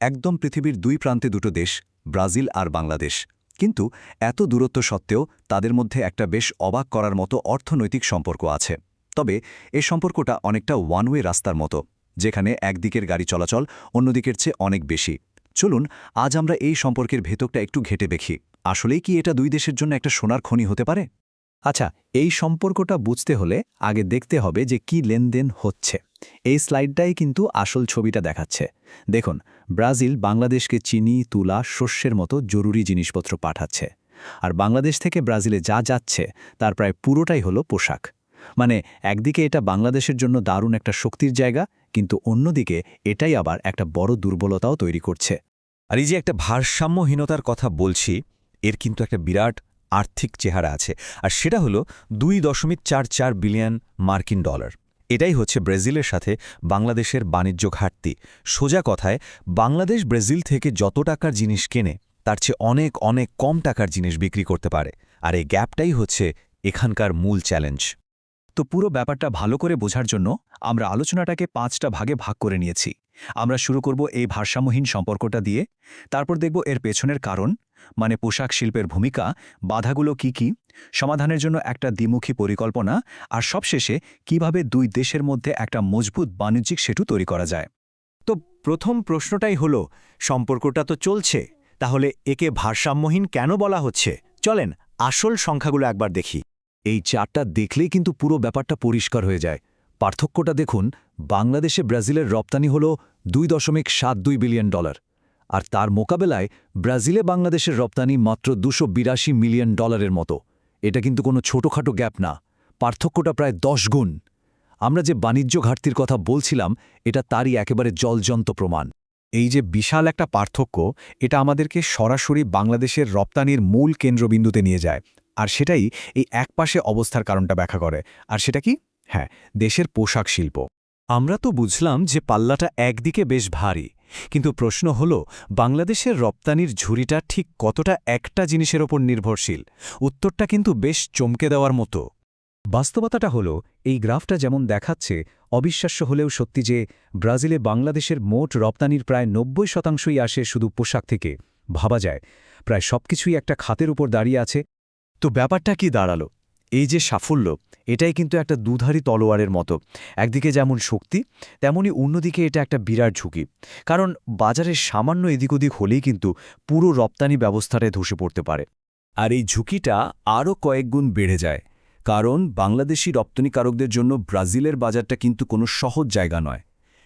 একদম পৃথিবীর দুই প্রান্তে দুটো দেশ, ব্রাজিল আর বাংলাদেশ। কিন্তু এত দূরত্ব সত্ত্বেও তাদের মধ্যে একটা বেশ অবাক করার মতো অর্থনৈতিক সম্পর্ক আছে। তবে এই সম্পর্কটা অনেকটা ওয়ান ওয়ে রাস্তার মতো, যেখানে একদিকের গাড়ি চলাচল অন্যদিকের চেয়ে অনেক বেশি। চলুন আজ আমরা এই সম্পর্কের ভেতরটা একটু ঘেঁটে দেখি। আসলেই কি এটা দুই দেশের জন্য একটা সোনার খনি হতে পারে? আচ্ছা, এই সম্পর্কটা বুঝতে হলে আগে দেখতে হবে যে কি লেনদেন হচ্ছে। এই স্লাইডটাই কিন্তু আসল ছবিটা দেখাচ্ছে। দেখুন, ব্রাজিল বাংলাদেশকে চিনি, তুলা, শস্যের মতো জরুরি জিনিসপত্র পাঠাচ্ছে। আর বাংলাদেশ থেকে ব্রাজিলে যা যাচ্ছে তার প্রায় পুরোটাই হলো পোশাক। মানে একদিকে এটা বাংলাদেশের জন্য দারুণ একটা শক্তির জায়গা, কিন্তু অন্যদিকে এটাই আবার একটা বড় দুর্বলতাও তৈরি করছে। আর এই যে একটা ভারসাম্যহীনতার কথা বলছি, এর কিন্তু একটা বিরাট আর্থিক চেহারা আছে। আর সেটা হলো 2.44 বিলিয়ন মার্কিন ডলার। এটাই হচ্ছে ব্রাজিলের সাথে বাংলাদেশের বাণিজ্য ঘাটতি। সোজা কথায়, বাংলাদেশ ব্রাজিল থেকে যত টাকার জিনিস কেনে তার চেয়ে অনেক অনেক কম টাকার জিনিস বিক্রি করতে পারে। আর এই গ্যাপটাই হচ্ছে এখানকার মূল চ্যালেঞ্জ। তো পুরো ব্যাপারটা ভালো করে বোঝার জন্য আমরা আলোচনাটাকে 5টা ভাগে ভাগ করে নিয়েছি। আমরা শুরু করব এই ভারসাম্যহীন সম্পর্কটা দিয়ে, তারপর দেখব এর পেছনের কারণ, মানে পোশাক শিল্পের ভূমিকা, বাধাগুলো কি, সমাধানের জন্য একটা দ্বিমুখী পরিকল্পনা, আর সবশেষে কিভাবে দুই দেশের মধ্যে একটা মজবুত বাণিজ্যিক সেতু তৈরি করা যায়। তো প্রথম প্রশ্নটাই হলো, সম্পর্কটা তো চলছে, তাহলে একে ভারসাম্যহীন কেন বলা হচ্ছে? চলেন আসল সংখ্যাগুলো একবার দেখি। এই চারটা দেখলেই কিন্তু পুরো ব্যাপারটা পরিষ্কার হয়ে যায়। পার্থক্যটা দেখুন, বাংলাদেশে ব্রাজিলের রপ্তানি হল $2.72 বিলিয়ন, আর তার মোকাবেলায় ব্রাজিলে বাংলাদেশের রপ্তানি মাত্র $282 মিলিয়ন মতো। এটা কিন্তু কোনো ছোটখাটো গ্যাপ না, পার্থক্যটা প্রায় 10 গুণ। আমরা যে বাণিজ্য ঘাটতির কথা বলছিলাম, এটা তারই একেবারে জলজন্ত প্রমাণ। এই যে বিশাল একটা পার্থক্য, এটা আমাদেরকে সরাসরি বাংলাদেশের রপ্তানির মূল কেন্দ্রবিন্দুতে নিয়ে যায়। আর সেটাই এই একপাশে অবস্থার কারণটা ব্যাখ্যা করে। আর সেটা কি? হ্যাঁ, দেশের পোশাক শিল্প। আমরা তো বুঝলাম যে পাল্লাটা একদিকে বেশ ভারী, কিন্তু প্রশ্ন হলো, বাংলাদেশের রপ্তানির ঝুড়িটা ঠিক কতটা একটা জিনিসের ওপর নির্ভরশীল? উত্তরটা কিন্তু বেশ চমকে দেওয়ার মতো। বাস্তবতাটা হলো, এই গ্রাফটা যেমন দেখাচ্ছে, অবিশ্বাস্য হলেও সত্যি যে ব্রাজিলে বাংলাদেশের মোট রপ্তানির প্রায় 90% আসে শুধু পোশাক থেকে। ভাবা যায়, প্রায় সবকিছুই একটা খাতের উপর দাঁড়িয়ে আছে। তো ব্যাপারটা কি দাঁড়ালো? এই যে সাফল্য, এটাই কিন্তু একটা দুধারী তলোয়ারের মতো। একদিকে যেমন শক্তি, তেমনি অন্যদিকে এটা একটা বিরাট ঝুঁকি। কারণ বাজারের সামান্য এদিক ওদিক হলেই কিন্তু পুরো রপ্তানি ব্যবস্থাটায় ধসে পড়তে পারে। আর এই ঝুঁকিটা আরও কয়েকগুণ বেড়ে যায়, কারণ বাংলাদেশি রপ্তানিকারকদের জন্য ব্রাজিলের বাজারটা কিন্তু কোনো সহজ জায়গা নয়।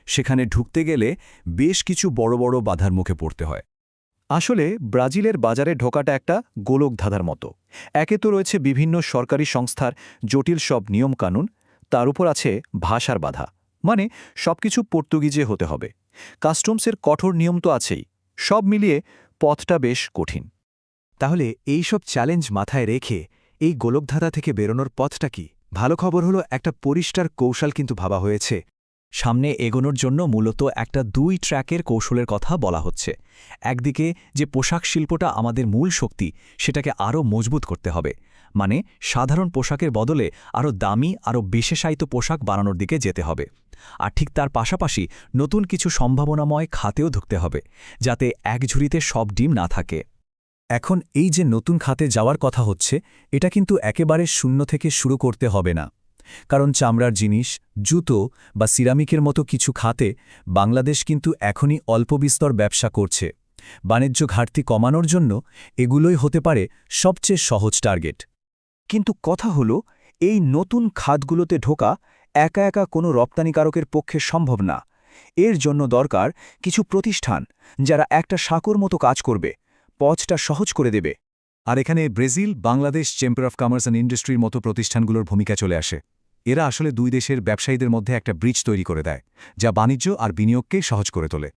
সেখানে ঢুকতে গেলে বেশ কিছু বড় বড় বাধার মুখে পড়তে হয়। আসলে ব্রাজিলের বাজারে ঢোকাটা একটা গোলকধাঁধার মতো। একে তো রয়েছে বিভিন্ন সরকারি সংস্থার জটিল সব নিয়মকানুন, তার উপর আছে ভাষার বাধা, মানে সবকিছু পর্তুগিজে হতে হবে। কাস্টমসের কঠোর নিয়ম তো আছেই। সব মিলিয়ে পথটা বেশ কঠিন। তাহলে এই সব চ্যালেঞ্জ মাথায় রেখে এই গোলকধাঁধা থেকে বেরোনোর পথটা কি? ভালো খবর হলো, একটা পরিষ্কার কৌশল কিন্তু ভাবা হয়েছে। সামনে এগোনোর জন্য মূলত একটা 2 ট্র্যাকের কৌশলের কথা বলা হচ্ছে। একদিকে যে পোশাক শিল্পটা আমাদের মূল শক্তি, সেটাকে আরও মজবুত করতে হবে, মানে সাধারণ পোশাকের বদলে আরও দামি, আরও বিশেষায়িত পোশাক বানানোর দিকে যেতে হবে। আর ঠিক তার পাশাপাশি নতুন কিছু সম্ভাবনাময় খাতেও ঢুকতে হবে, যাতে এক ঝুড়িতে সব ডিম না থাকে। এখন এই যে নতুন খাতে যাওয়ার কথা হচ্ছে, এটা কিন্তু একেবারে শূন্য থেকে শুরু করতে হবে না। কারণ চামড়ার জিনিস, জুতো বা সিরামিকের মতো কিছু খাতে বাংলাদেশ কিন্তু এখনই অল্প বিস্তর ব্যবসা করছে। বাণিজ্য ঘাটতি কমানোর জন্য এগুলোই হতে পারে সবচেয়ে সহজ টার্গেট। কিন্তু কথা হলো, এই নতুন খাতগুলোতে ঢোকা একা একা কোনো রপ্তানিকারকের পক্ষে সম্ভব না। এর জন্য দরকার কিছু প্রতিষ্ঠান, যারা একটা সাঁকোর মতো কাজ করবে, পথটা সহজ করে দেবে। আর এখানে Brazil Bangladesh chamber of commerce and ইন্ডাস্ট্রির মতো প্রতিষ্ঠানগুলোর ভূমিকা চলে আসে। এরা আসলে দুই দেশের ব্যবসায়ীদের মধ্যে একটা ব্রিজ তৈরি করে দেয়, যা বাণিজ্য আর বিনিয়োগকে সহজ করে তোলে।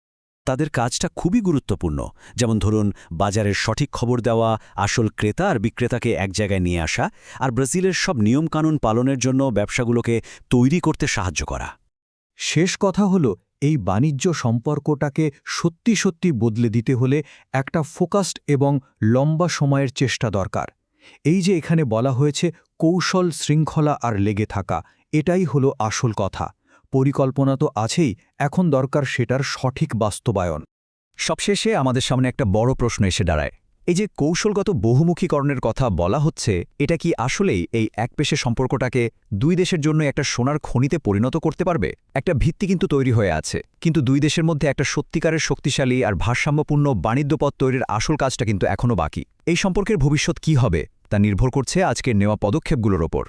তাদের কাজটা খুবই গুরুত্বপূর্ণ। যেমন ধরুন, বাজারের সঠিক খবর দেওয়া, আসল ক্রেতা আর বিক্রেতাকে এক জায়গায় নিয়ে আসা, আর ব্রাজিলের সব নিয়মকানুন পালনের জন্য ব্যবসাগুলোকে তৈরি করতে সাহায্য করা। শেষ কথা হলো, এই বাণিজ্য সম্পর্কটাকে সত্যি সত্যি বদলে দিতে হলে একটা ফোকাসড এবং লম্বা সময়ের চেষ্টা দরকার। এই যে এখানে বলা হয়েছে কৌশল, শৃঙ্খলা আর লেগে থাকা, এটাই হলো আসল কথা। পরিকল্পনা তো আছেই, এখন দরকার সেটার সঠিক বাস্তবায়ন। সবশেষে আমাদের সামনে একটা বড় প্রশ্ন এসে দাঁড়ায়। এই যে কৌশলগত বহুমুখীকরণের কথা বলা হচ্ছে, এটা কি আসলেই এই একপেশে সম্পর্কটাকে দুই দেশের জন্য একটা সোনার খনিতে পরিণত করতে পারবে? একটা ভিত্তি কিন্তু তৈরি হয়ে আছে, কিন্তু দুই দেশের মধ্যে একটা সত্যিকারের শক্তিশালী আর ভারসাম্যপূর্ণ বাণিজ্যপথ তৈরির আসল কাজটা কিন্তু এখনও বাকি। এই সম্পর্কের ভবিষ্যৎ কী হবে তা নির্ভর করছে আজকের নেওয়া পদক্ষেপগুলোর ওপর।